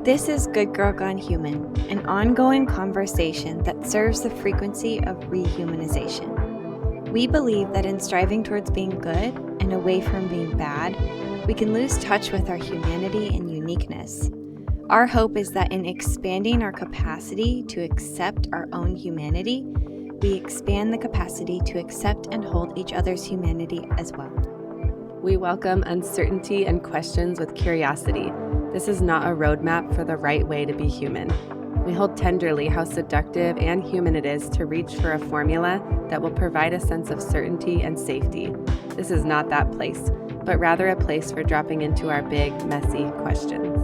This is Good Girl Gone Human, an ongoing conversation that serves the frequency of rehumanization. We believe that in striving towards being good and away from being bad, we can lose touch with our humanity and uniqueness. Our hope is that in expanding our capacity to accept our own humanity, we expand the capacity to accept and hold each other's humanity as well. We welcome uncertainty and questions with curiosity. This is not a roadmap for the right way to be human. We hold tenderly how seductive and human it is to reach for a formula that will provide a sense of certainty and safety. This is not that place, but rather a place for dropping into our big, messy questions.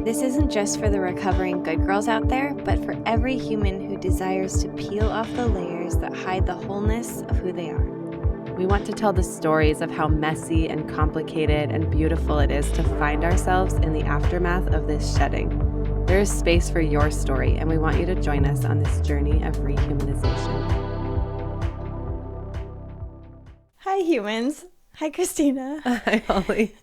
This isn't just for the recovering good girls out there, but for every human who desires to peel off the layers that hide the wholeness of who they are. We want to tell the stories of how messy and complicated and beautiful it is to find ourselves in the aftermath of this shedding. There is space for your story, and we want you to join us on this journey of rehumanization. Hi, humans. Hi, Kristina. Hi, Holly.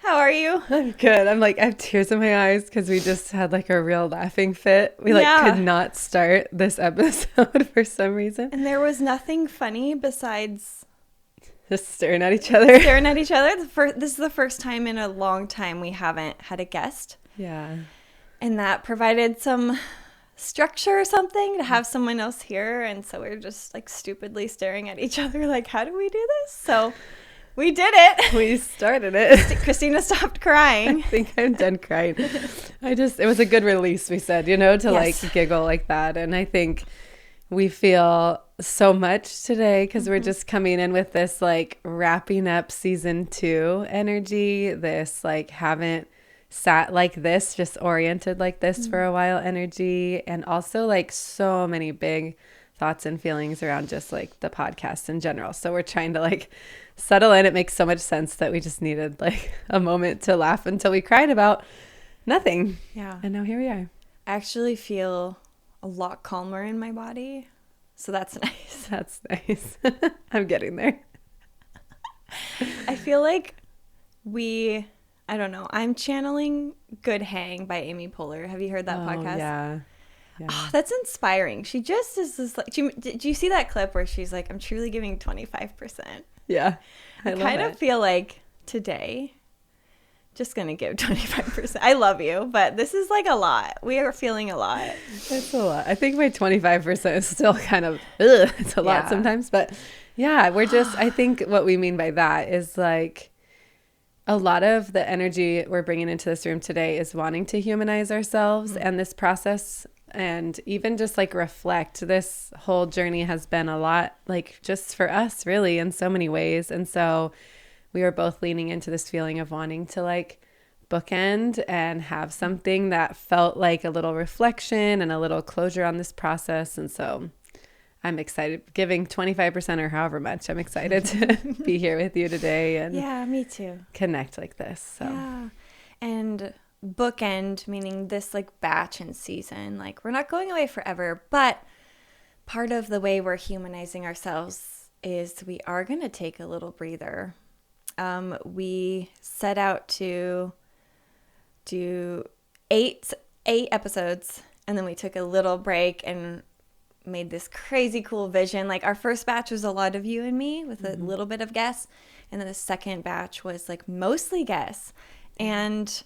How are you? I'm good. I have tears in my eyes because we just had a real laughing fit. We could not start this episode for some reason. And there was nothing funny besides just staring at each other. This is the first time in a long time we haven't had a guest. Yeah. And that provided some structure or something to have someone else here. And so we're just stupidly staring at each other how do we do this? So we did it. We started it. Kristina stopped crying. I think I'm done crying. It was a good release, we said, to yes. Giggle like that. And I think we feel so much today because we're just coming in with this wrapping up season 2 energy, this haven't sat like this, just oriented like this for a while energy. And also so many big thoughts and feelings around just the podcast in general. So we're trying to settle in. It makes so much sense that we just needed a moment to laugh until we cried about nothing. Yeah. And now here we are. I actually feel a lot calmer in my body. So that's nice. That's nice. I'm getting there. I feel I don't know. I'm channeling Good Hang by Amy Poehler. Have you heard that podcast? Yeah. Oh, that's inspiring. She just is this did you see that clip where she's I'm truly giving 25%? Yeah. I kind of feel today, just going to give 25%. I love you, but this is a lot. We are feeling a lot. It's a lot. I think my 25% is still kind of, it's a lot sometimes. But yeah, I think what we mean by that is a lot of the energy we're bringing into this room today is wanting to humanize ourselves and this process. And even just reflect, this whole journey has been a lot just for us really in so many ways. And so we were both leaning into this feeling of wanting to bookend and have something that felt like a little reflection and a little closure on this process. And so I'm excited, giving 25% or however much. I'm excited to be here with you today and yeah, me too. Connect like this. So yeah. And bookend, meaning this batch and season, we're not going away forever, but part of the way we're humanizing ourselves is we are going to take a little breather. We set out to do eight episodes, and then we took a little break and made this crazy cool vision. Our first batch was a lot of you and me with a little bit of guests, and then the second batch was mostly guests, and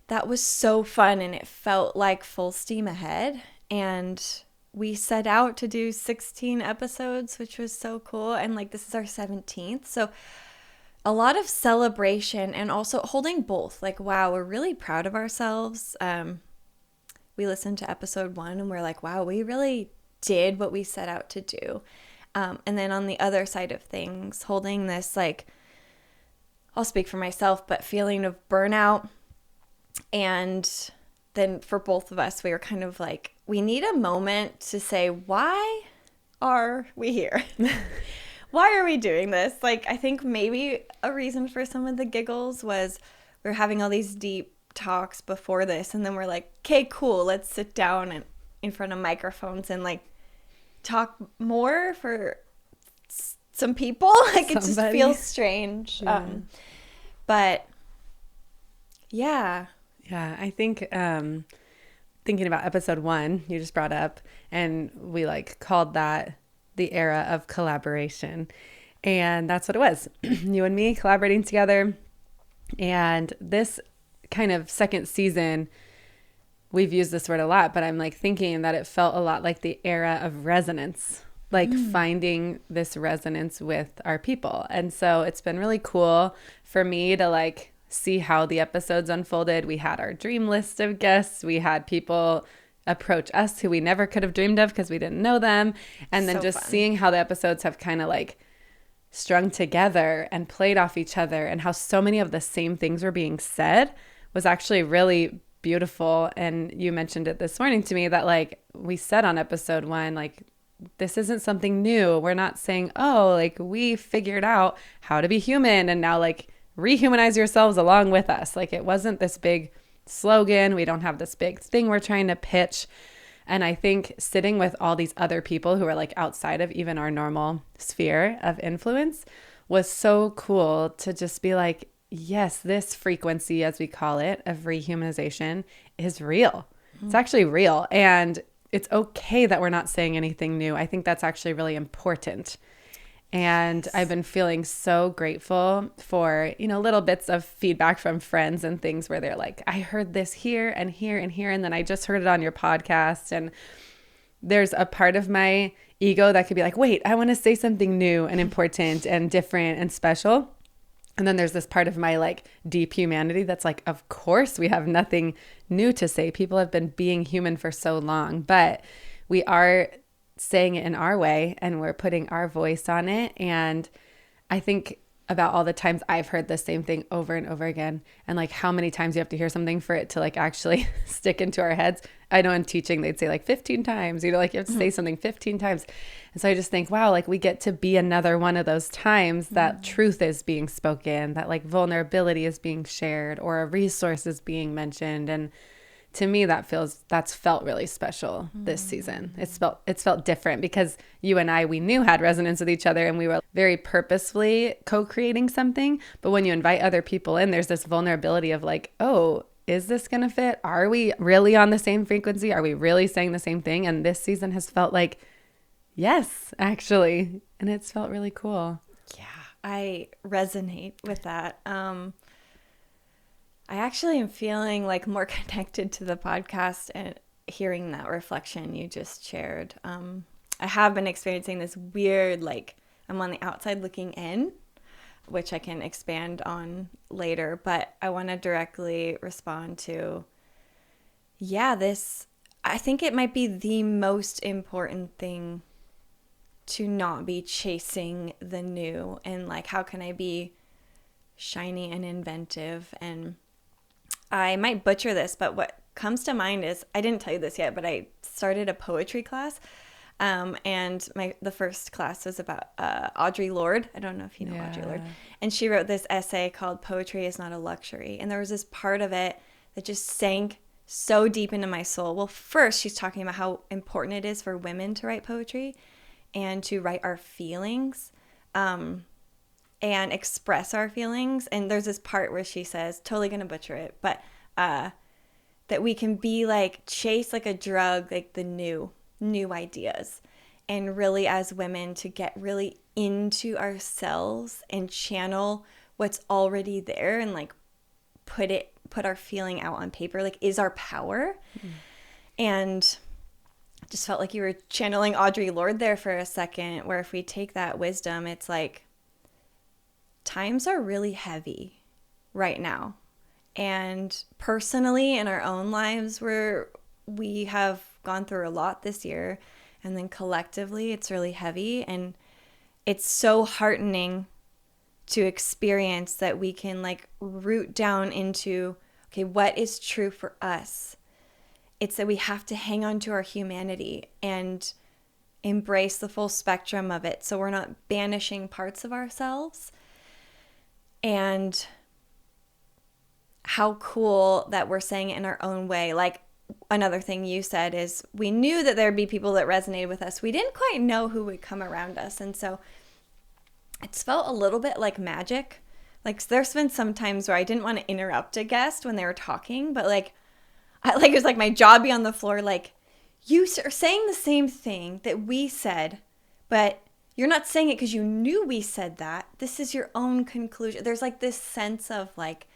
that was so fun, and it felt like full steam ahead. And we set out to do 16 episodes, which was so cool. And this is our 17th. So a lot of celebration and also holding both. Wow, we're really proud of ourselves. We listened to episode 1 and we're wow, we really did what we set out to do. And then on the other side of things, holding this, I'll speak for myself, but feeling of burnout. And then for both of us, we were kind of we need a moment to say, why are we here? Why are we doing this? I think maybe a reason for some of the giggles was we were having all these deep talks before this. And then we're okay, cool. Let's sit down and in front of microphones and talk more for some people. It just feels strange. Yeah. But yeah. Yeah, I think thinking about episode 1 you just brought up, and we like called that the era of collaboration. And that's what it was. You and me collaborating together. And this kind of second season, we've used this word a lot, but I'm like thinking that it felt a lot like the era of resonance, like finding this resonance with our people. And so it's been really cool for me to like see how the episodes unfolded. We had our dream list of guests. We had people approach us who we never could have dreamed of because we didn't know them. And then So just fun. seeing how the episodes have kind of like strung together and played off each other, and how so many of the same things were being said was actually really beautiful. And you mentioned it this morning to me that like we said on episode 1, like this isn't something new. We're not saying, oh, like we figured out how to be human and now like rehumanize yourselves along with us. Like it wasn't this big slogan. We don't have this big thing we're trying to pitch. And I think sitting with all these other people who are like outside of even our normal sphere of influence was so cool to just be like, yes, this frequency, as we call it, of rehumanization is real. It's actually real. And it's okay that we're not saying anything new. I think that's actually really important. And I've been feeling so grateful for, you know, little bits of feedback from friends and things where they're like, I heard this here and here and here, and then I just heard it on your podcast. And there's a part of my ego that could be like, wait, I want to say something new and important and different and special. And then there's this part of my like deep humanity that's like, of course we have nothing new to say. People have been being human for so long, but we are saying it in our way and we're putting our voice on it. And I think about all the times I've heard the same thing over and over again, and like how many times you have to hear something for it to like actually stick into our heads. I know in teaching they'd say like 15 times, you know, like you have to say something 15 times. And so I just think, wow, like we get to be another one of those times that truth is being spoken, that like vulnerability is being shared, or a resource is being mentioned. And to me, that's felt really special this season. It's felt different because you and I, we knew had resonance with each other, and we were very purposefully co-creating something. But when you invite other people in, there's this vulnerability of like, oh, is this going to fit? Are we really on the same frequency? Are we really saying the same thing? And this season has felt like, yes, actually. And it's felt really cool. Yeah, I resonate with that. I actually am feeling like more connected to the podcast and hearing that reflection you just shared. I have been experiencing this weird, like I'm on the outside looking in, which I can expand on later, but I want to directly respond to, I think it might be the most important thing to not be chasing the new, and like, how can I be shiny and inventive? And I might butcher this, but what comes to mind is, I didn't tell you this yet, but I started a poetry class. And the first class was about Audre Lorde. I don't know if you know Audre Lorde. And she wrote this essay called Poetry is Not a Luxury. And there was this part of it that just sank so deep into my soul. Well, first, she's talking about how important it is for women to write poetry and to write our feelings and express our feelings. And there's this part where she says, totally going to butcher it, but that we can be like, chase like a drug, like the new ideas, and really as women to get really into ourselves and channel what's already there and like put our feeling out on paper, like is our power. And I just felt like you were channeling Audre Lorde there for a second, where if we take that wisdom, it's like times are really heavy right now. And personally in our own lives, we have gone through a lot this year, and then collectively it's really heavy, and it's so heartening to experience that we can like root down into, okay, what is true for us? It's that we have to hang on to our humanity and embrace the full spectrum of it, so we're not banishing parts of ourselves. And how cool that we're saying it in our own way. Like, another thing you said is we knew that there'd be people that resonated with us. We didn't quite know who would come around us. And so it's felt a little bit like magic Like there's been some times where I didn't want to interrupt a guest when they were talking, but like it was like my jaw be on the floor, like, you are saying the same thing that we said, but you're not saying it because you knew we said that. This is your own conclusion. There's like this sense of like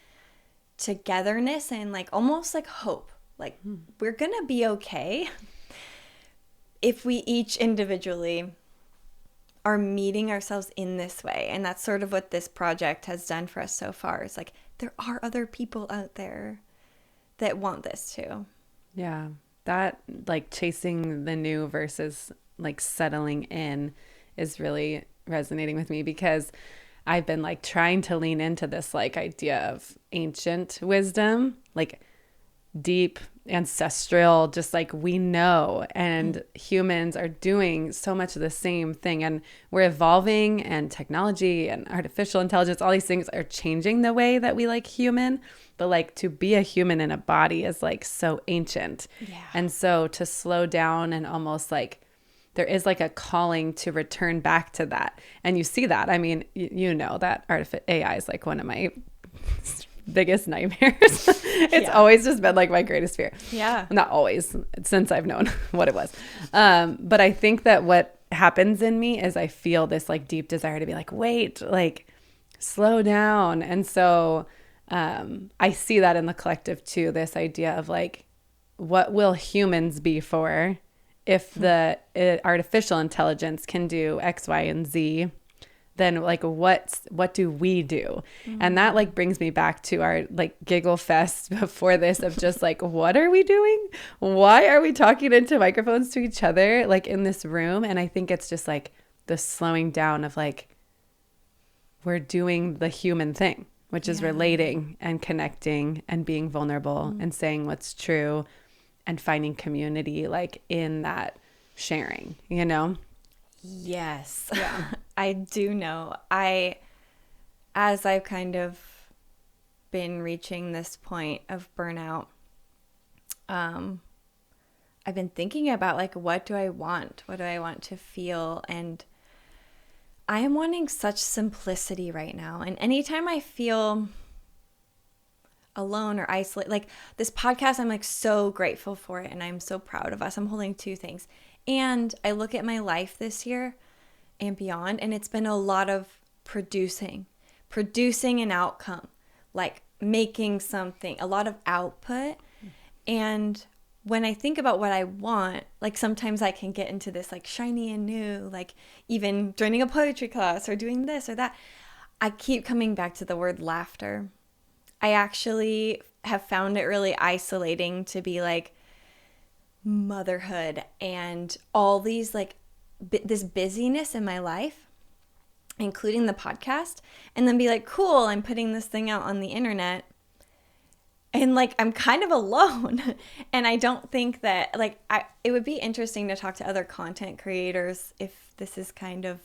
togetherness and like almost like hope. Like we're going to be okay if we each individually are meeting ourselves in this way. And that's sort of what this project has done for us so far. It's like there are other people out there that want this too. Yeah. That like chasing the new versus like settling in is really resonating with me, because I've been like trying to lean into this like idea of ancient wisdom, like deep ancestral, just like we know, and humans are doing so much of the same thing, and we're evolving, and technology and artificial intelligence, all these things are changing the way that we like human, but like to be a human in a body is like so ancient. Yeah. And so to slow down and almost like there is like a calling to return back to that. And you see that. I mean, you know that AI is like one of my biggest nightmares. It's always just been like my greatest fear. Yeah. Not always, since I've known what it was. But I think that what happens in me is I feel this like deep desire to be like, wait, like slow down. And so I see that in the collective too, this idea of like, what will humans be for if the artificial intelligence can do X, Y, and Z? Then like what do we do? And that like brings me back to our like giggle fest before this of just like, what are we doing? Why are we talking into microphones to each other like in this room? And I think it's just like the slowing down of like, we're doing the human thing, which is relating and connecting and being vulnerable and saying what's true and finding community like in that sharing, you know? Yes. Yeah. I do know. As I've kind of been reaching this point of burnout, I've been thinking about like, what do I want? What do I want to feel? And I am wanting such simplicity right now. And anytime I feel alone or isolated, like this podcast, I'm like so grateful for it. And I'm so proud of us. I'm holding two things. And I look at my life this year and beyond, and it's been a lot of producing an outcome, like making something, a lot of output. And when I think about what I want, like sometimes I can get into this like shiny and new, like even joining a poetry class or doing this or that. I keep coming back to the word laughter. I actually have found it really isolating to be like, motherhood and all these like this busyness in my life, including the podcast, and then be like, cool, I'm putting this thing out on the internet and like I'm kind of alone. And I don't think that like it would be interesting to talk to other content creators if this is kind of,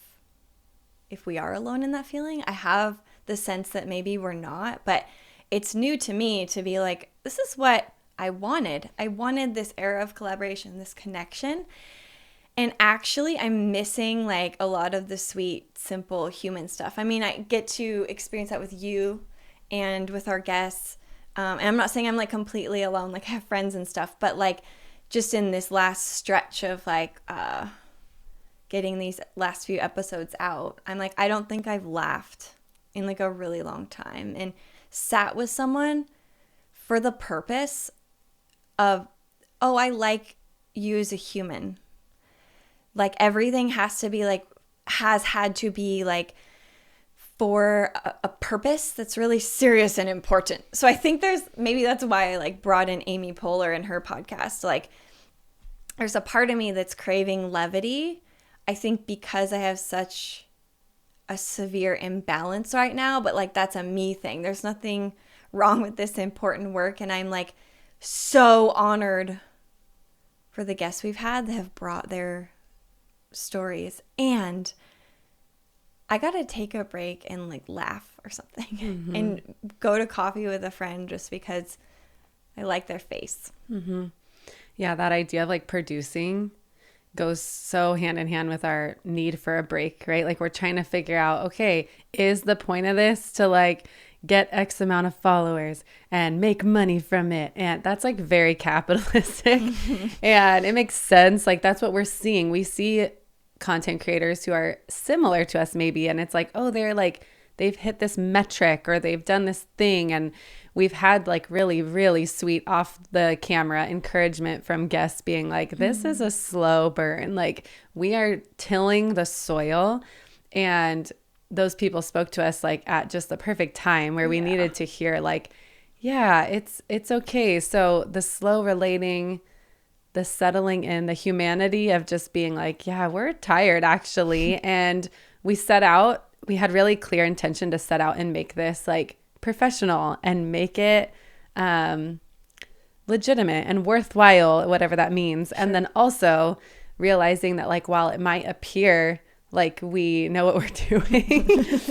if we are alone in that feeling. I have the sense that maybe we're not, but it's new to me to be like, this is what I wanted this era of collaboration, this connection. And actually, I'm missing like a lot of the sweet, simple human stuff. I mean, I get to experience that with you and with our guests. And I'm not saying I'm like completely alone, like I have friends and stuff, but like just in this last stretch of like getting these last few episodes out, I'm like, I don't think I've laughed in like a really long time and sat with someone for the purpose of, oh, I like you as a human. Like everything has to be like, has had to be like for a purpose that's really serious and important. So I think maybe that's why I like brought in Amy Poehler in her podcast. Like there's a part of me that's craving levity. I think because I have such a severe imbalance right now, but like that's a me thing. There's nothing wrong with this important work. And I'm like, so honored for the guests we've had that have brought their stories, and I gotta take a break and like laugh or something and go to coffee with a friend just because I like their face. Yeah, that idea of like producing goes so hand in hand with our need for a break, right? Like we're trying to figure out, okay, is the point of this to like get X amount of followers and make money from it? And that's like very capitalistic and it makes sense. Like that's what we're seeing. We see content creators who are similar to us maybe, and it's like, oh, they're like, they've hit this metric or they've done this thing. And we've had like really, really sweet off the camera encouragement from guests being like, this is a slow burn. Like we are tilling the soil. And those people spoke to us like at just the perfect time where we needed to hear like, yeah, it's okay. So the slow relating, the settling in, the humanity of just being like, yeah, we're tired actually. And we had really clear intention to set out and make this like professional and make it legitimate and worthwhile, whatever that means. Sure. And then also realizing that like, while it might appear like we know what we're doing,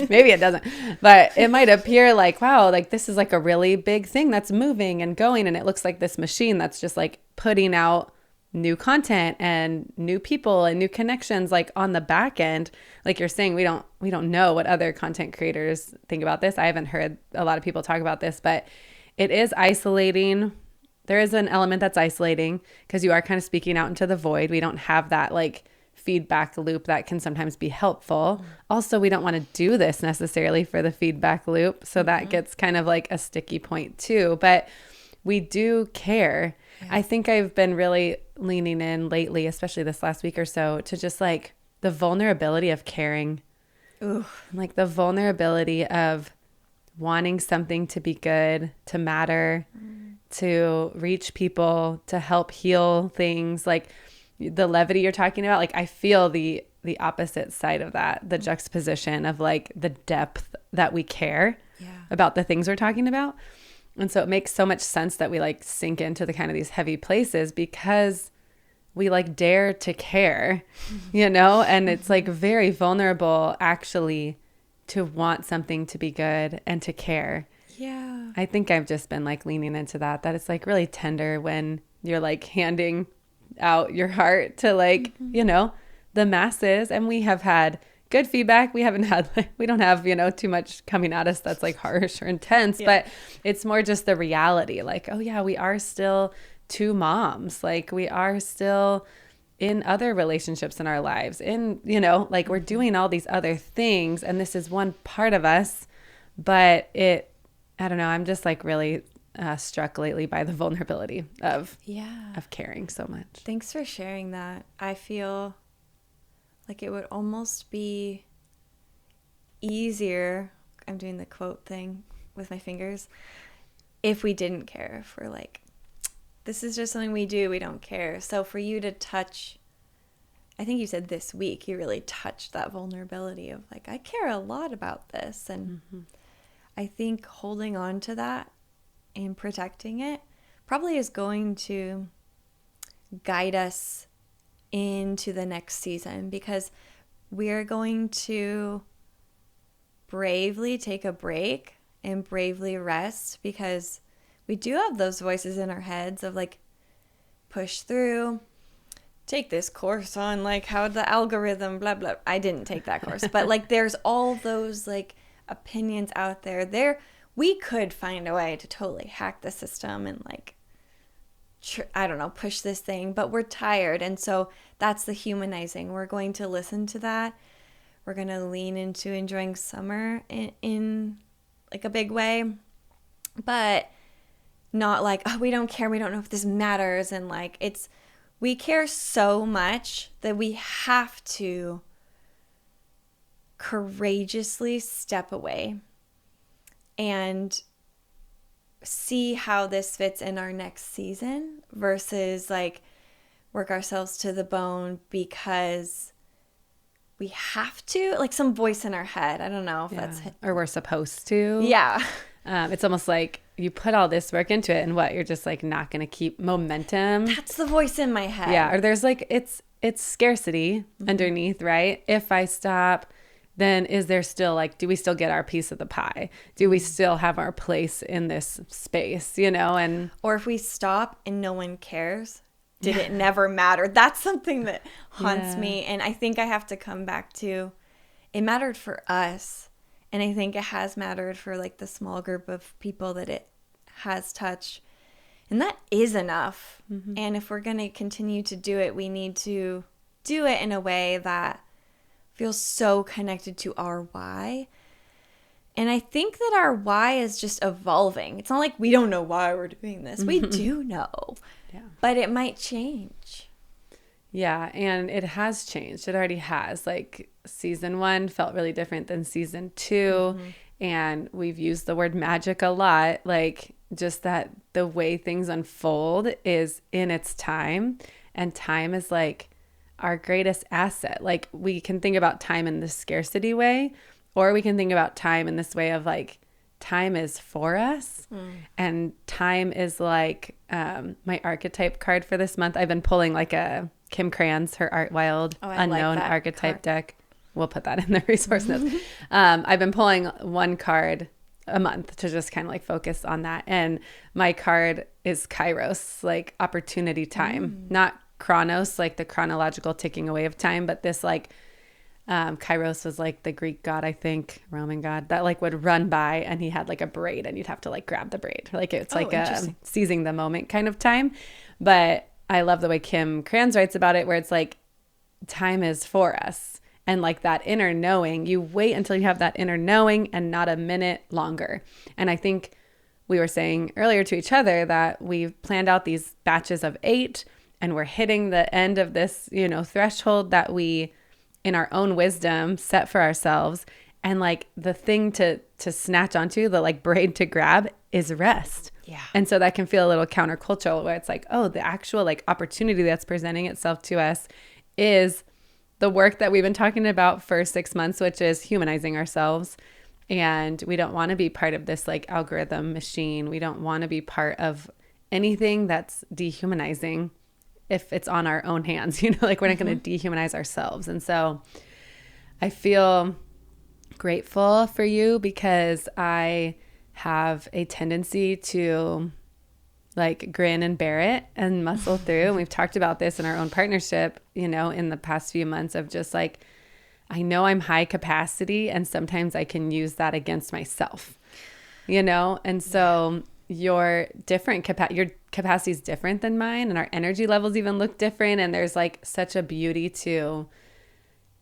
maybe it doesn't, but it might appear like, wow, like this is like a really big thing that's moving and going. And it looks like this machine that's just like putting out new content and new people and new connections like on the back end. Like you're saying, we don't know what other content creators think about this. I haven't heard a lot of people talk about this, but it is isolating. There is an element that's isolating because you are kind of speaking out into the void. We don't have that like feedback loop that can sometimes be helpful. Also, we don't want to do this necessarily for the feedback loop. So that gets kind of like a sticky point too, but we do care. Yeah. I think I've been really leaning in lately, especially this last week or so, to just like the vulnerability of caring. Ooh. Like the vulnerability of wanting something to be good, to matter, to reach people, to help heal things. Like the levity you're talking about, like I feel the opposite side of that, the juxtaposition of like the depth that we care about the things we're talking about. And so it makes so much sense that we like sink into the kind of these heavy places because we like dare to care, you know, and it's like very vulnerable actually to want something to be good and to care. Yeah. I think I've just been like leaning into that it's like really tender when you're like handing out your heart to like, you know, the masses. And we have had good feedback. We haven't had like, we don't have, you know, too much coming at us that's like harsh or intense, but it's more just the reality. Like, oh yeah, we are still two moms. Like we are still in other relationships in our lives. In, you know, like we're doing all these other things and this is one part of us, but I don't know. I'm just like really struck lately by the vulnerability of caring so much. Thanks for sharing that. I feel like it would almost be easier, I'm doing the quote thing with my fingers, if we didn't care. If we're like, this is just something we do, we don't care. So for you to touch, I think you said this week, you really touched that vulnerability of like, I care a lot about this. And I think holding on to that and protecting it probably is going to guide us into the next season, because we're going to bravely take a break and bravely rest, because we do have those voices in our heads of like, push through, take this course on like how the algorithm blah blah. I didn't take that course, but like there's all those like opinions out there. We could find a way to totally hack the system and like I don't know, push this thing, but we're tired. And so that's the humanizing. We're going to listen to that. We're going to lean into enjoying summer in like a big way, but not like, oh, we don't care. We don't know if this matters. And like, we care so much that we have to courageously step away and see how this fits in our next season versus like work ourselves to the bone because we have to, like some voice in our head. I don't know if that's or we're supposed to. Yeah. It's almost like you put all this work into it and you're just like not going to keep momentum. That's the voice in my head. Yeah. Or there's like, it's scarcity underneath, right? If I stop, then is there still like, do we still get our piece of the pie? Do we still have our place in this space, you know? And or if we stop and no one cares, did it never matter? That's something that haunts Yeah. me. And I think I have to come back to, it mattered for us. And I think it has mattered for like the small group of people that it has touched. And that is enough. And if we're going to continue to do it, we need to do it in a way that feels so connected to our why. And I think that our why is just evolving. It's not like we don't know why we're doing this. We do know. Yeah. But it might change. Yeah, and it has changed. It already has. Like season 1 felt really different than season 2. And we've used the word magic a lot. Like just that the way things unfold is in its time. And time is like our greatest asset. Like we can think about time in the scarcity way, or we can think about time in this way of like, time is for us. And time is like my archetype card for this month. I've been pulling like a Kim Krans, her Art Wild Unknown Archetype card deck. We'll put that in the resource notes. I've been pulling one card a month to just kind of like focus on that. And my card is Kairos, like opportunity time, not Chronos, like the chronological ticking away of time, but this like Kairos was like the Greek god, I think, Roman god, that like would run by and he had like a braid and you'd have to like grab the braid. Like it's like a seizing the moment kind of time. But I love the way Kim Krans writes about it, where it's like time is for us. And like that inner knowing, you wait until you have that inner knowing and not a minute longer. And I think we were saying earlier to each other that we've planned out these batches of 8 and we're hitting the end of this, you know, threshold that we, in our own wisdom, set for ourselves. And like the thing to snatch onto, the like braid to grab, is rest. Yeah. And so that can feel a little countercultural, where it's like, oh, the actual like opportunity that's presenting itself to us is the work that we've been talking about for 6 months, which is humanizing ourselves. And we don't want to be part of this like algorithm machine. We don't want to be part of anything that's dehumanizing if it's on our own hands, you know, like we're not going to dehumanize ourselves. And so I feel grateful for you, because I have a tendency to like grin and bear it and muscle through. And we've talked about this in our own partnership, you know, in the past few months, of just like, I know I'm high capacity and sometimes I can use that against myself, you know? And so your capacity is different than mine, and our energy levels even look different. And there's like such a beauty to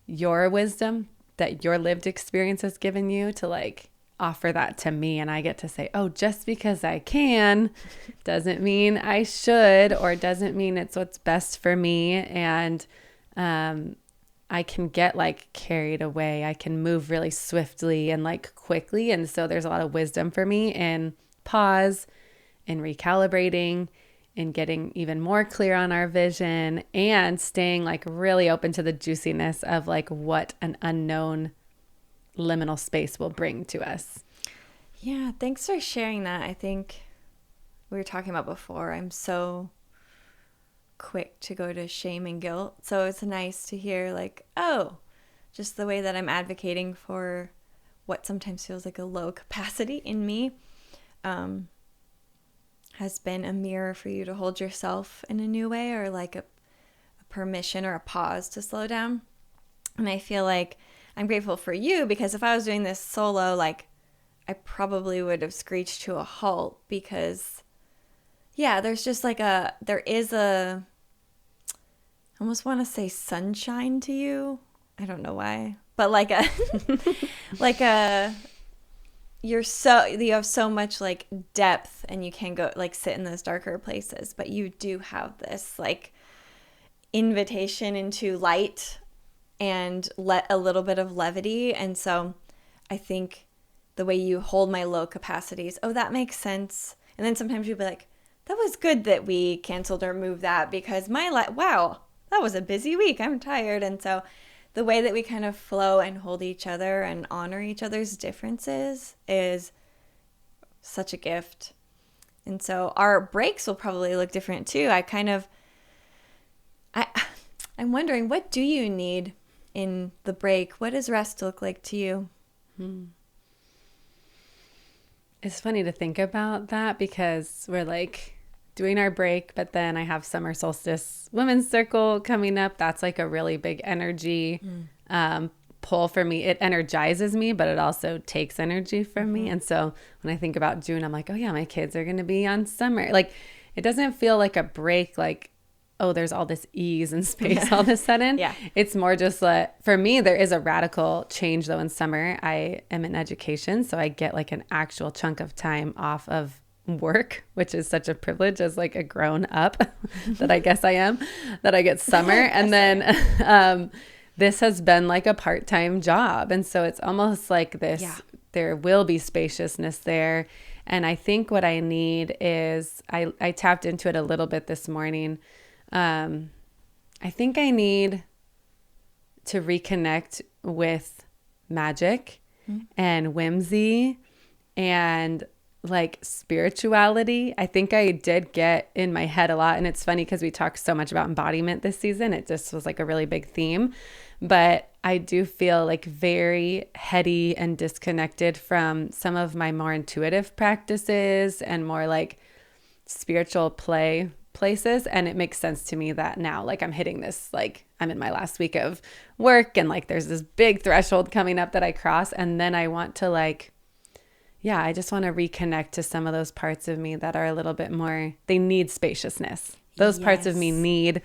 your wisdom that your lived experience has given you to like offer that to me. And I get to say, oh, just because I can doesn't mean I should, or doesn't mean it's what's best for me. And I can get like carried away. I can move really swiftly and like quickly. And so there's a lot of wisdom for me in pause, in recalibrating, in getting even more clear on our vision, and staying like really open to the juiciness of like what an unknown liminal space will bring to us. Yeah, thanks for sharing that. I think we were talking about before, I'm so quick to go to shame and guilt. So it's nice to hear like, oh, just the way that I'm advocating for what sometimes feels like a low capacity in me has been a mirror for you to hold yourself in a new way, or like a permission or a pause to slow down. And I feel like I'm grateful for you, because if I was doing this solo, like I probably would have screeched to a halt, because yeah, there's just like I almost want to say sunshine to you. I don't know why, but like you have so much like depth, and you can go like sit in those darker places, but you do have this like invitation into light and let a little bit of levity. And so I think the way you hold my low capacities, oh, that makes sense. And then sometimes you'll be like, that was good that we canceled or moved that, because wow, that was a busy week. I'm tired. And so the way that we kind of flow and hold each other and honor each other's differences is such a gift. And so our breaks will probably look different too. I'm wondering, what do you need in the break? What does rest look like to you? It's funny to think about that, because we're like doing our break, but then I have summer solstice women's circle coming up. That's like a really big energy pull for me. It energizes me, but it also takes energy from me. And so when I think about June, I'm like, oh yeah, my kids are going to be on summer. Like it doesn't feel like a break, like, oh, there's all this ease and space all of a sudden. Yeah. It's more just like, for me, there is a radical change though in summer. I am in education, so I get like an actual chunk of time off of work, which is such a privilege as like a grown up that I guess I am, that I get summer. And then this has been like a part-time job. And so it's almost like this, there will be spaciousness there. And I think what I need is, I tapped into it a little bit this morning. I think I need to reconnect with magic and whimsy and like spirituality. I think I did get in my head a lot. And it's funny because we talked so much about embodiment this season. It just was like a really big theme. But I do feel like very heady and disconnected from some of my more intuitive practices and more like spiritual play places. And it makes sense to me that now, like I'm hitting this, like I'm in my last week of work and like there's this big threshold coming up that I cross. And then I want to like, yeah, I just want to reconnect to some of those parts of me that are a little bit more, they need spaciousness. Those parts of me need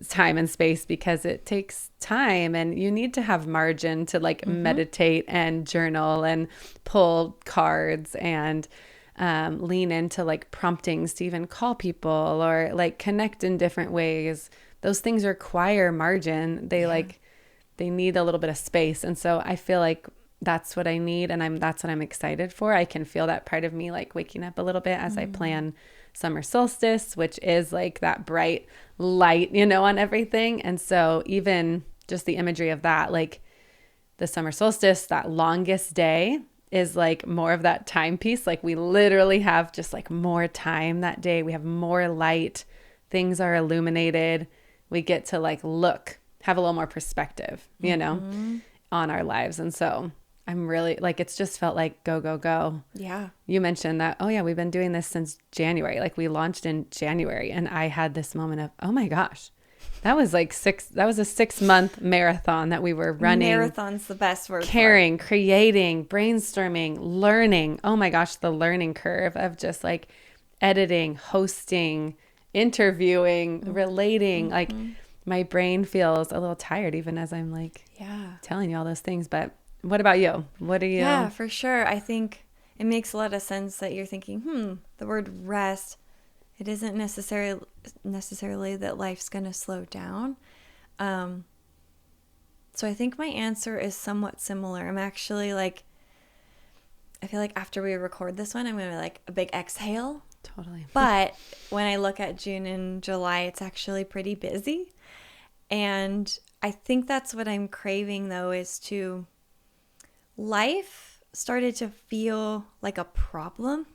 time and space because it takes time and you need to have margin to like meditate and journal and pull cards and lean into like promptings to even call people or like connect in different ways. Those things require margin. They they need a little bit of space. And so I feel like that's what I need. And that's what I'm excited for. I can feel that part of me like waking up a little bit as I plan summer solstice, which is like that bright light, on everything. And so even just the imagery of that, like the summer solstice, that longest day is like more of that timepiece. Like we literally have just like more time that day. We have more light. Things are illuminated. We get to like have a little more perspective, on our lives. And so I'm really like, it's just felt like go, go, go. Yeah. You mentioned that, oh yeah, we've been doing this since January. Like we launched in January and I had this moment of, oh my gosh, that was a 6-month marathon that we were running. Marathon's the best word. Caring, creating, brainstorming, learning. Oh my gosh, the learning curve of just like editing, hosting, interviewing, relating. Like my brain feels a little tired even as I'm like telling you all those things. But what about you? What are you? Yeah, for sure. I think it makes a lot of sense that you're thinking, the word rest, it isn't necessarily that life's going to slow down. So I think my answer is somewhat similar. I'm actually like, I feel like after we record this one, I'm going to like a big exhale. Totally. But when I look at June and July, it's actually pretty busy. And I think that's what I'm craving though, is life started to feel like a problem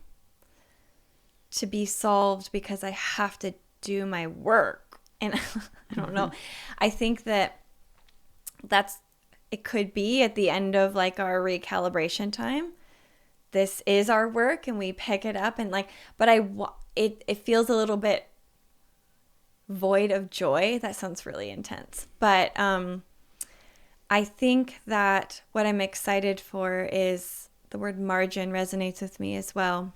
to be solved because I have to do my work. And I don't know. I think it could be at the end of like our recalibration time. This is our work and we pick it up and like, but it feels a little bit void of joy. That sounds really intense. But I think that what I'm excited for is the word margin resonates with me as well.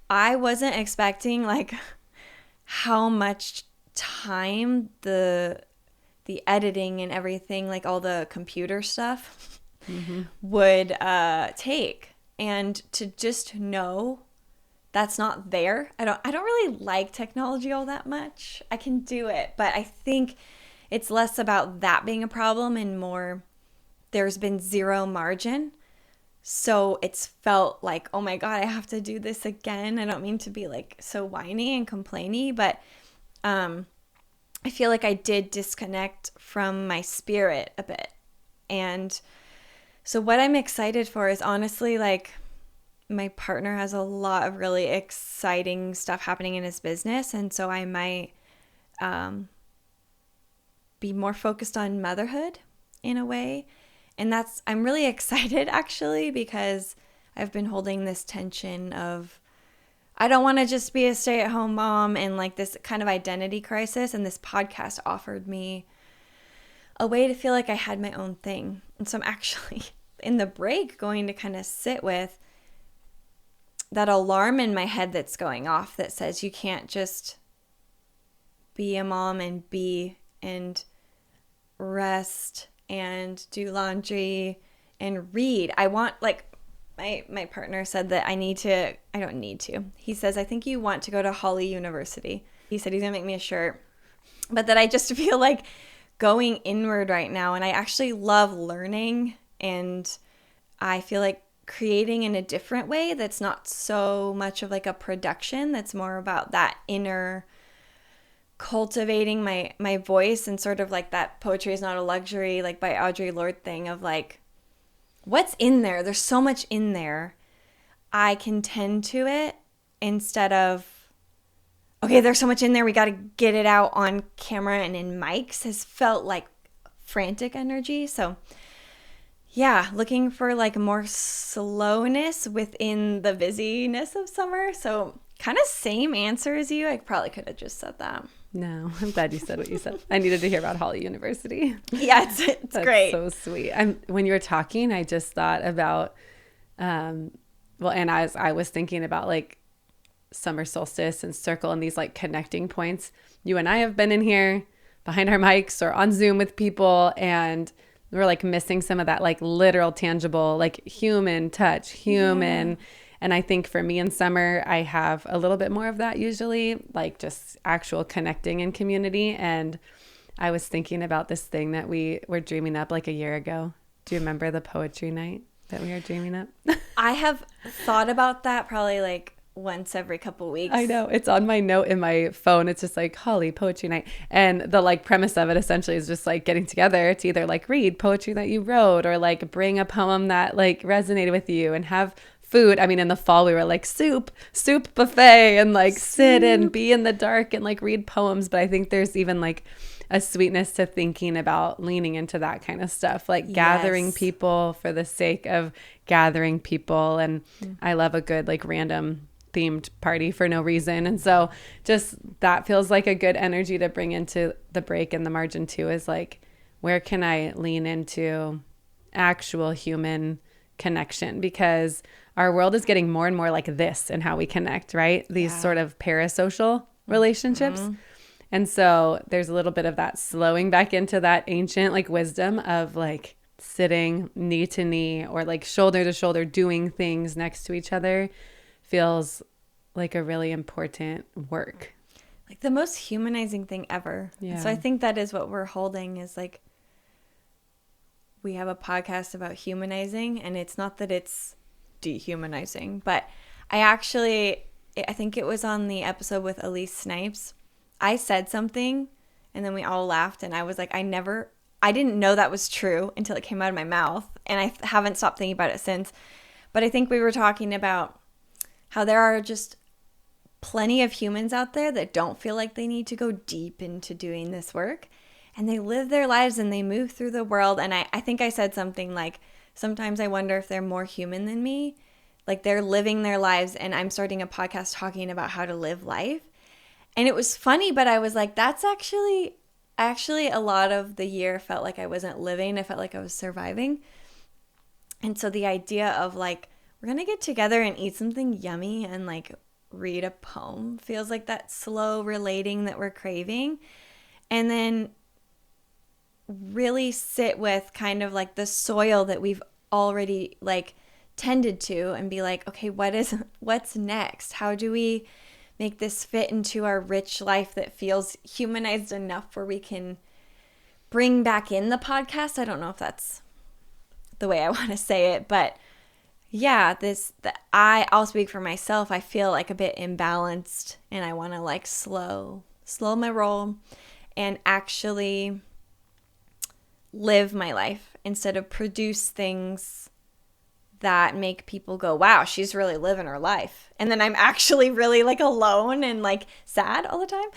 I wasn't expecting like how much time the editing and everything, like all the computer stuff would take. And to just know that's not there. I don't really like technology all that much. I can do it, but I think it's less about that being a problem and more there's been zero margin. So it's felt like, oh my God, I have to do this again. I don't mean to be like so whiny and complainy, but I feel like I did disconnect from my spirit a bit. And so what I'm excited for is honestly like my partner has a lot of really exciting stuff happening in his business. And so I might be more focused on motherhood in a way. And I'm really excited actually because I've been holding this tension of I don't want to just be a stay-at-home mom and like this kind of identity crisis. And this podcast offered me a way to feel like I had my own thing. And so I'm actually in the break going to kind of sit with that alarm in my head that's going off that says you can't just be a mom and be and rest and do laundry and read. I want, like, my partner said that I don't need to. He says, I think you want to go to Holly University. He said he's gonna make me a shirt, but that I just feel like going inward right now. And I actually love learning, and I feel like creating in a different way that's not so much of like a production, that's more about that inner cultivating my voice, and sort of like that poetry is not a luxury, like by Audre Lorde thing of like, what's in there? There's so much in there. I can tend to it instead of, okay, there's so much in there, we got to get it out on camera and in mics, has felt like frantic energy. So yeah, looking for like more slowness within the busyness of summer. So kind of same answer as you. I probably could have just said that. No, I'm glad you said what you said. I needed to hear about Holly University. Yeah, it's That's great. So sweet. When you were talking, I just thought about, and as I was thinking about like summer solstice and circle and these like connecting points, you and I have been in here behind our mics or on Zoom with people, and we're like missing some of that like literal, tangible, like human touch, human. Yeah. And I think for me in summer, I have a little bit more of that usually, like just actual connecting in community. And I was thinking about this thing that we were dreaming up like a year ago. Do you remember the poetry night that we were dreaming up? I have thought about that probably like once every couple weeks. I know. It's on my note in my phone. It's just like Holly poetry night. And the like premise of it essentially is just like getting together to either like read poetry that you wrote or like bring a poem that like resonated with you and have food. I mean, in the fall we were like soup buffet and like sit and be in the dark and like read poems. But I think there's even like a sweetness to thinking about leaning into that kind of stuff, like gathering people for the sake of gathering people. And I love a good like random themed party for no reason. And so just that feels like a good energy to bring into the break and the margin too, is like, where can I lean into actual human connection? Because our world is getting more and more like this in how we connect, right? These sort of parasocial relationships. Mm-hmm. And so there's a little bit of that slowing back into that ancient like wisdom of like sitting knee to knee or like shoulder to shoulder doing things next to each other feels like a really important work. Like the most humanizing thing ever. Yeah. So I think that is what we're holding, is like, we have a podcast about humanizing, and it's not that it's dehumanizing, but I think it was on the episode with Elise Snipes. I said something and then we all laughed, and I was like, I didn't know that was true until it came out of my mouth, and I haven't stopped thinking about it since. But I think we were talking about how there are just plenty of humans out there that don't feel like they need to go deep into doing this work, and they live their lives and they move through the world. And I think I said something like, sometimes I wonder if they're more human than me, like they're living their lives and I'm starting a podcast talking about how to live life. And it was funny, but I was like, that's actually a lot of the year felt like I wasn't living. I felt like I was surviving. And so the idea of like, we're going to get together and eat something yummy and like read a poem feels like that slow relating that we're craving. And then really sit with kind of like the soil that we've already like tended to, and be like, okay, what's next? How do we make this fit into our rich life that feels humanized enough where we can bring back in the podcast? I don't know if that's the way I want to say it, but yeah, I'll speak for myself. I feel like a bit imbalanced, and I want to like slow my roll and actually live my life instead of produce things that make people go, wow, she's really living her life. And then I'm actually really like alone and like sad all the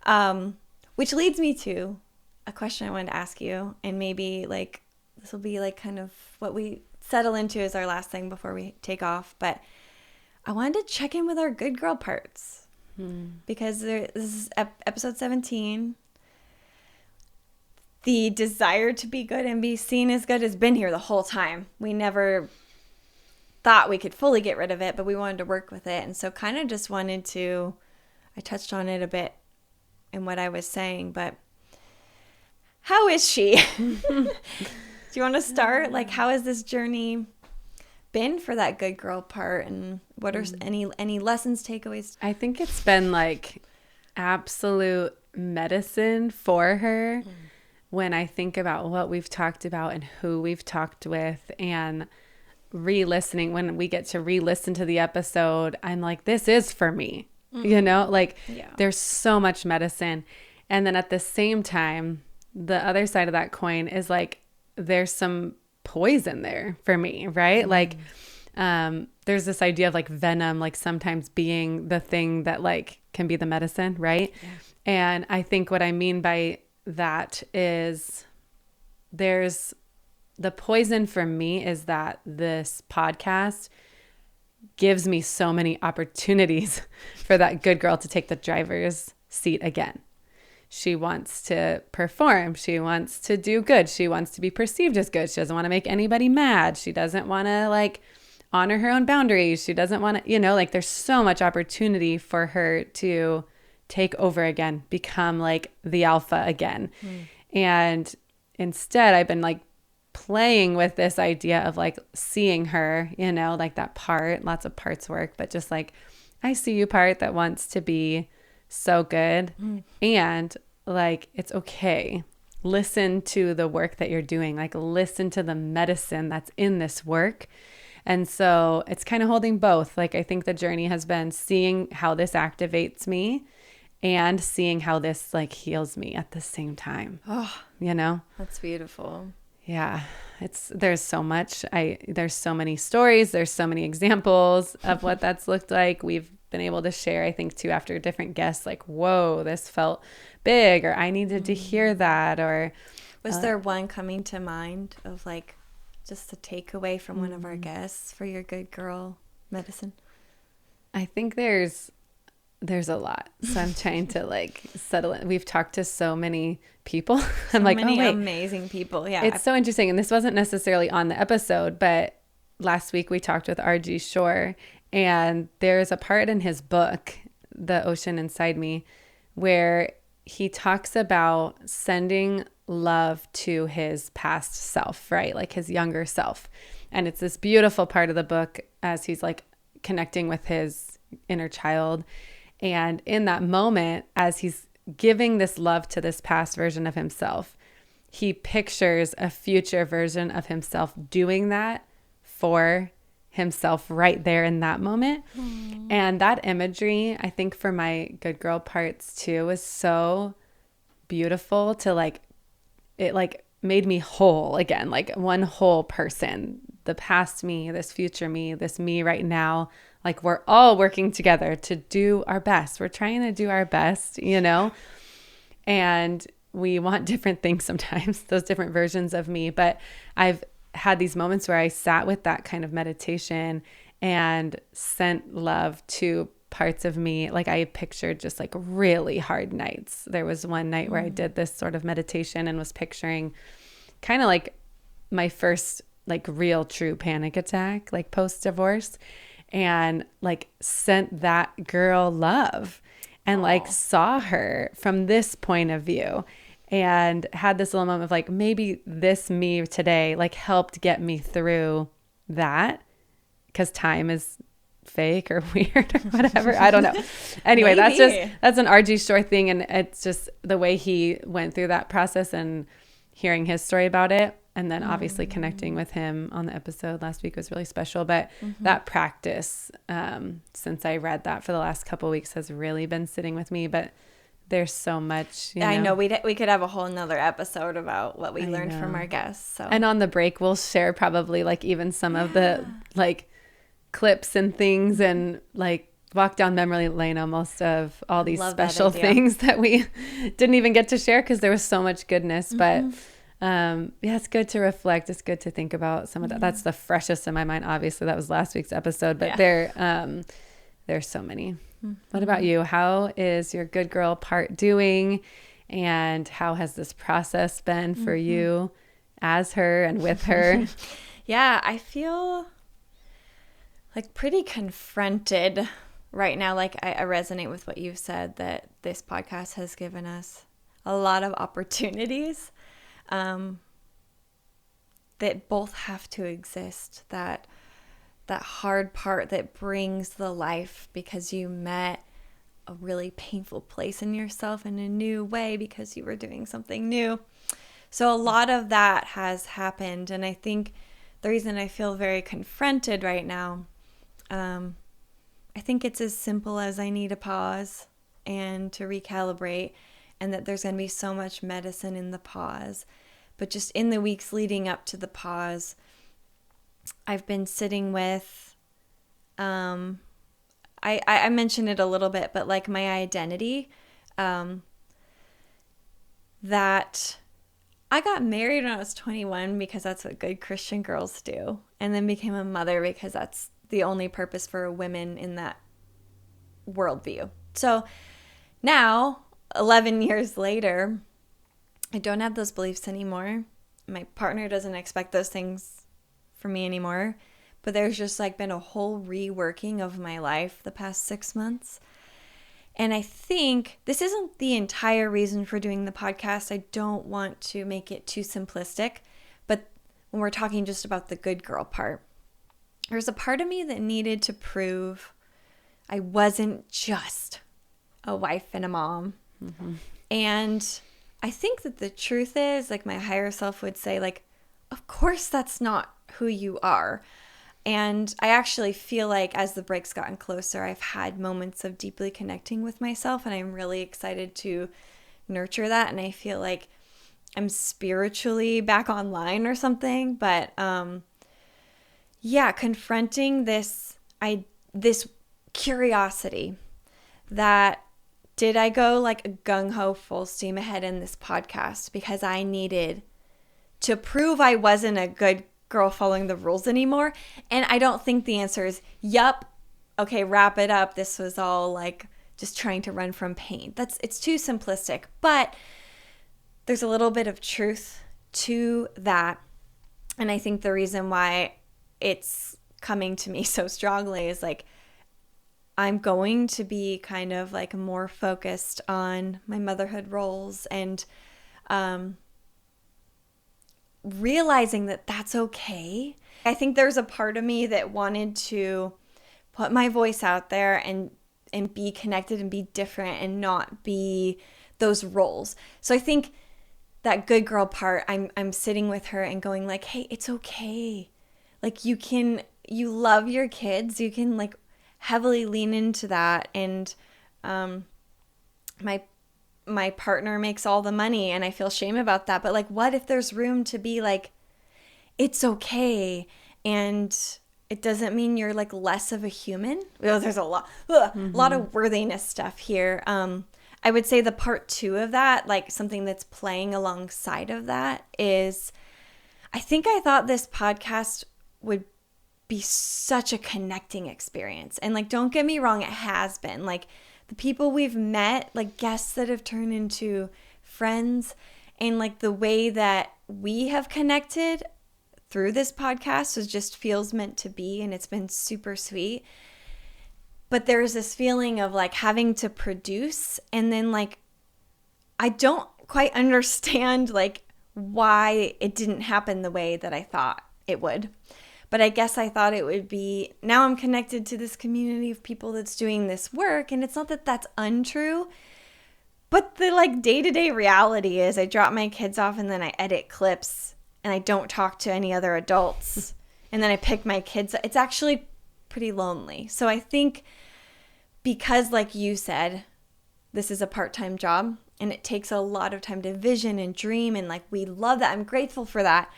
time. Which leads me to a question I wanted to ask you, and maybe like this will be like kind of what we settle into as our last thing before we take off. But I wanted to check in with our good girl parts because this is episode 17. The desire to be good and be seen as good has been here the whole time. We never thought we could fully get rid of it, but we wanted to work with it. And so kind of just wanted to, I touched on it a bit in what I was saying, but how is she? Do you want to start? Like, how has this journey been for that good girl part, and what are any lessons, takeaways? I think it's been like absolute medicine for her when I think about what we've talked about and who we've talked with, and re-listening. When we get to re-listen to the episode, I'm like, this is for me, you know, like there's so much medicine. And then at the same time, the other side of that coin is like, there's some poison there for me, right? Like, there's this idea of like venom, like sometimes being the thing that like can be the medicine, right? Yeah. And I think what I mean by that is there's the poison for me is that this podcast gives me so many opportunities for that good girl to take the driver's seat again. She wants to perform. She wants to do good. She wants to be perceived as good. She doesn't want to make anybody mad. She doesn't want to like honor her own boundaries. She doesn't want to, you know, like there's so much opportunity for her to take over again, become like the alpha again. And instead I've been like playing with this idea of like seeing her, you know, like that part, lots of parts work, but just like, I see you part that wants to be so good. And like, it's okay. Listen to the work that you're doing, like listen to the medicine that's in this work. And so it's kind of holding both. Like, I think the journey has been seeing how this activates me and seeing how this like heals me at the same time. Oh, you know, that's beautiful. Yeah. There's so much. There's so many stories. There's so many examples of what that's looked like. We've been able to share, I think, too, after different guests, like, whoa, this felt big, or I needed to hear that, or was there one coming to mind of like just a takeaway from one of our guests for your good girl medicine? I think there's a lot. So I'm trying to like settle it. We've talked to so many people. I'm like, many oh, wait. Amazing people. Yeah. It's so interesting. And this wasn't necessarily on the episode, but last week we talked with R.G. Shore, and there's a part in his book, The Ocean Inside Me, where he talks about sending love to his past self, right? Like his younger self. And it's this beautiful part of the book as he's like connecting with his inner child. And in that moment, as he's giving this love to this past version of himself, he pictures a future version of himself doing that for himself right there in that moment. And that imagery, I think for my good girl parts too, was so beautiful to like, it like made me whole again, like one whole person, the past me, this future me, this me right now. Like we're all working together to do our best. We're trying to do our best, you know, and we want different things sometimes, those different versions of me. But I've had these moments where I sat with that kind of meditation and sent love to parts of me. Like I pictured just like really hard nights. There was one night where I did this sort of meditation and was picturing kind of like my first like real true panic attack, like post-divorce, and like sent that girl love and like saw her from this point of view. And had this little moment of like, maybe this me today like helped get me through that, because time is fake or weird or whatever. I don't know. Anyway, that's an R.G. Shore thing. And it's just the way he went through that process and hearing his story about it. And then obviously connecting with him on the episode last week was really special. But that practice, since I read that for the last couple of weeks, has really been sitting with me. But there's so much, you know. I know we could have a whole nother episode about what we learned from our guests. So. And on the break, we'll share probably like even some of the like clips and things, and like walk down memory lane almost of all these special things that we didn't even get to share because there was so much goodness. But Yeah, it's good to reflect. It's good to think about some of that. That's the freshest in my mind. Obviously, that was last week's episode, but there's so many. What about you? How is your good girl part doing? And how has this process been for you as her and with her? Yeah, I feel like pretty confronted right now. Like I resonate with what you've said, that this podcast has given us a lot of opportunities that both have to exist. That hard part that brings the life because you met a really painful place in yourself in a new way because you were doing something new. So a lot of that has happened. And I think the reason I feel very confronted right now, I think it's as simple as I need a pause and to recalibrate, and that there's going to be so much medicine in the pause. But just in the weeks leading up to the pause, I've been sitting with, I mentioned it a little bit, but like my identity, that I got married when I was 21 because that's what good Christian girls do, and then became a mother because that's the only purpose for women in that worldview. So now, 11 years later, I don't have those beliefs anymore. My partner doesn't expect those things from me anymore. But there's just like been a whole reworking of my life the past 6 months. And I think this isn't the entire reason for doing the podcast. I don't want to make it too simplistic. But when we're talking just about the good girl part, there's a part of me that needed to prove I wasn't just a wife and a mom. And I think that the truth is, like, my higher self would say, like, of course that's not who you are. And I actually feel like as the break's gotten closer, I've had moments of deeply connecting with myself, and I'm really excited to nurture that. And I feel like I'm spiritually back online or something. But yeah, confronting this curiosity that, did I go like a gung-ho full steam ahead in this podcast because I needed to prove I wasn't a good girl following the rules anymore? And I don't think the answer is, yup, okay, wrap it up. This was all like just trying to run from pain. It's too simplistic, but there's a little bit of truth to that. And I think the reason why it's coming to me so strongly is like, I'm going to be kind of like more focused on my motherhood roles and realizing that that's okay. I think there's a part of me that wanted to put my voice out there and be connected and be different and not be those roles. So I think that good girl part, I'm sitting with her and going like, hey, it's okay. Like you love your kids. You can like heavily lean into that. And my partner makes all the money and I feel shame about that. But like, what if there's room to be like, it's okay. And it doesn't mean you're like less of a human. Well, there's a lot of worthiness stuff here. I would say the part 2 of that, like something that's playing alongside of that is, I think I thought this podcast would be such a connecting experience. And like, don't get me wrong, it has been. Like the people we've met, like guests that have turned into friends, and like the way that we have connected through this podcast just feels meant to be, and it's been super sweet. But there's this feeling of like having to produce, and then like I don't quite understand like why it didn't happen the way that I thought it would. But I guess I thought it would be, now I'm connected to this community of people that's doing this work. And it's not that that's untrue, but the like day-to-day reality is I drop my kids off and then I edit clips and I don't talk to any other adults. And then I pick my kids. It's actually pretty lonely. So I think because like you said, this is a part-time job and it takes a lot of time to vision and dream. And like, we love that. I'm grateful for that.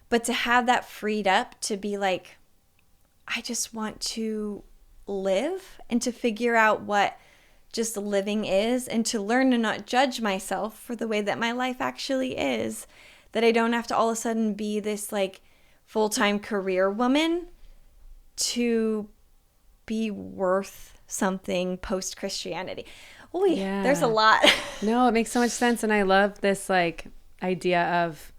But to have that freed up to be like, I just want to live and to figure out what just living is and to learn to not judge myself for the way that my life actually is. that I don't have to all of a sudden be this like full-time career woman to be worth something post-Christianity. Oh, yeah. There's a lot. No, it makes so much sense. And I love this like idea of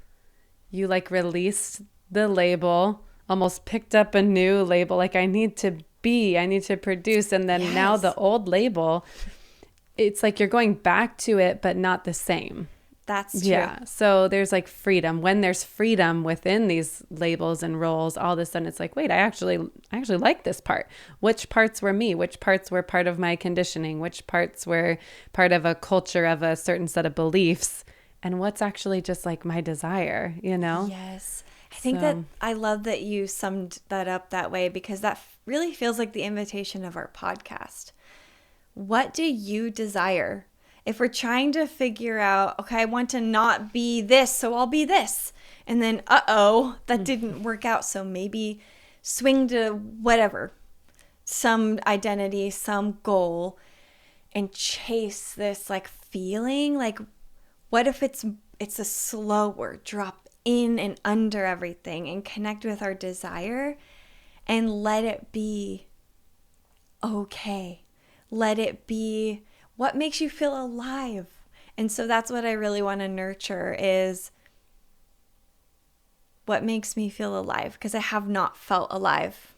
you like released the label, almost picked up a new label. Like I need to produce. And then now the old label, it's like you're going back to it, but not the same. That's true. Yeah. So there's like freedom. When there's freedom within these labels and roles, all of a sudden it's like, wait, I actually like this part. Which parts were me? Which parts were part of my conditioning? Which parts were part of a culture of a certain set of beliefs? And what's actually just like my desire, you know? Yes. I think that I love that you summed that up that way, because that really feels like the invitation of our podcast. What do you desire? If we're trying to figure out, okay, I want to not be this, so I'll be this. And then, that didn't work out. So maybe swing to whatever, some identity, some goal, and chase this like feeling. Like, what if it's a slower drop in and under everything and connect with our desire and let it be okay. Let it be what makes you feel alive. And so that's what I really want to nurture, is what makes me feel alive, because I have not felt alive.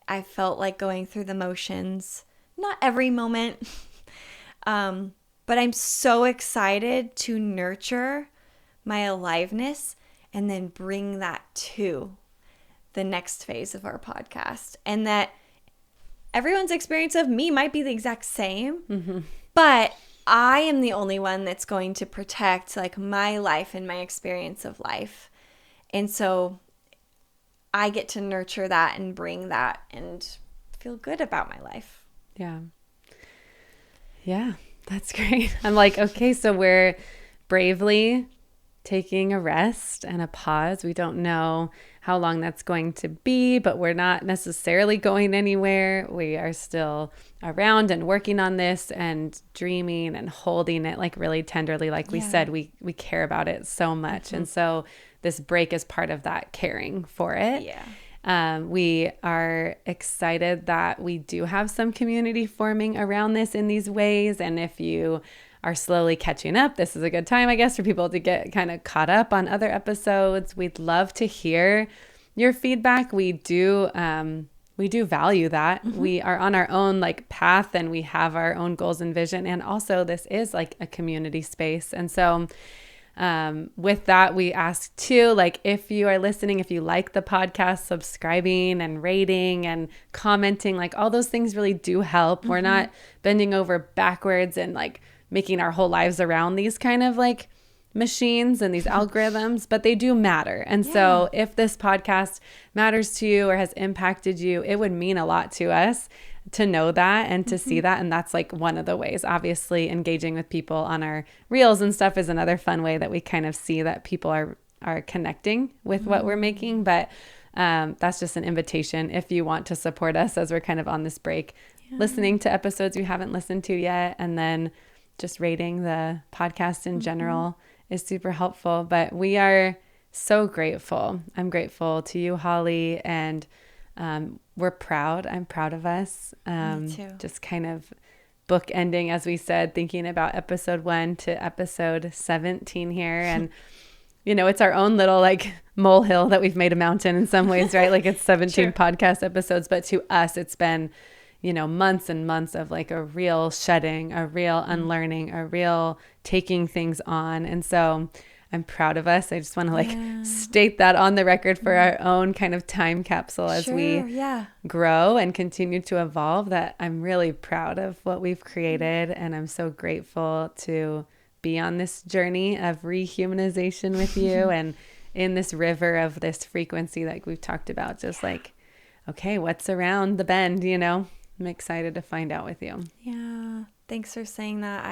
I felt like going through the motions, not every moment. But I'm so excited to nurture my aliveness and then bring that to the next phase of our podcast. And that everyone's experience of me might be the exact same, but I am the only one that's going to protect like my life and my experience of life. And so I get to nurture that and bring that and feel good about my life. Yeah. Yeah, that's great. I'm like, okay, so we're bravely taking a rest and a pause. We don't know how long that's going to be, but we're not necessarily going anywhere. We are still around and working on this and dreaming and holding it like really tenderly. Like we said, we care about it so much. And so this break is part of that caring for it. We are excited that we do have some community forming around this in these ways. And if you are slowly catching up, this is a good time, I guess, for people to get kind of caught up on other episodes. We'd love to hear your feedback. We do value that. We are on our own like path, and we have our own goals and vision. And also this is like a community space. And so with that, we ask too, like if you are listening, if you like the podcast, subscribing and rating and commenting, like all those things really do help. We're not bending over backwards and like making our whole lives around these kind of like machines and these algorithms, but they do matter. And so if this podcast matters to you or has impacted you, it would mean a lot to us to know that and to see that. And that's like one of the ways. Obviously, engaging with people on our reels and stuff is another fun way that we kind of see that people are connecting with what we're making. But that's just an invitation if you want to support us as we're kind of on this break, listening to episodes you haven't listened to yet, and then just rating the podcast in general is super helpful. But we are so grateful. I'm grateful to you, Holly, and we're proud. I'm proud of us. Me too. Just kind of bookending, as we said, thinking about episode 1 to episode 17 here. And, you know, it's our own little like molehill that we've made a mountain in some ways, right? Like it's 17 podcast episodes, but to us, it's been, you know, months and months of like a real shedding, a real unlearning, a real taking things on. And so I'm proud of us. I just want to like state that on the record for our own kind of time capsule as we grow and continue to evolve, that I'm really proud of what we've created. And I'm so grateful to be on this journey of rehumanization with you and in this river of this frequency like we've talked about, just like, okay, what's around the bend, you know? I'm excited to find out with you. Yeah. Thanks for saying that.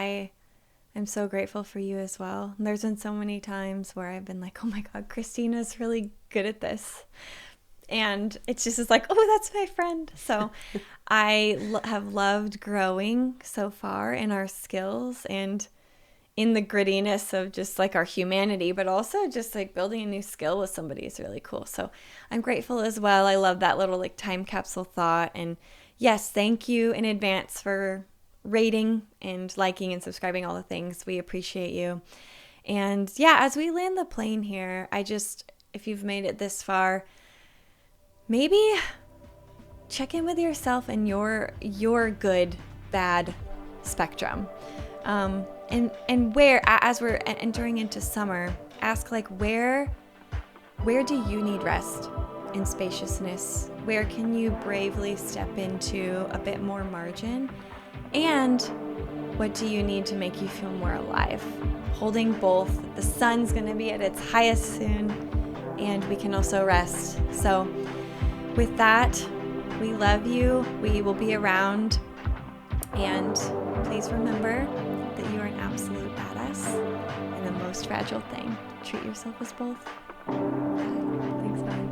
I'm so grateful for you as well. And there's been so many times where I've been like, oh my God, Kristina's really good at this. And it's just like, oh, that's my friend. So I have loved growing so far in our skills. And in the grittiness of just like our humanity, but also just like building a new skill with somebody is really cool. So I'm grateful as well. I love that little like time capsule thought. And yes, thank you in advance for rating and liking and subscribing, all the things. We appreciate you. And yeah, as we land the plane here, if you've made it this far, maybe check in with yourself and your good, bad spectrum. And where, as we're entering into summer, ask like, where do you need rest and spaciousness? Where can you bravely step into a bit more margin? And what do you need to make you feel more alive? Holding both. The sun's going to be at its highest soon, and we can also rest. So with that, we love you. We will be around. And please remember that you are an absolute badass and the most fragile thing. Treat yourself as both. Bye. Thanks, bye.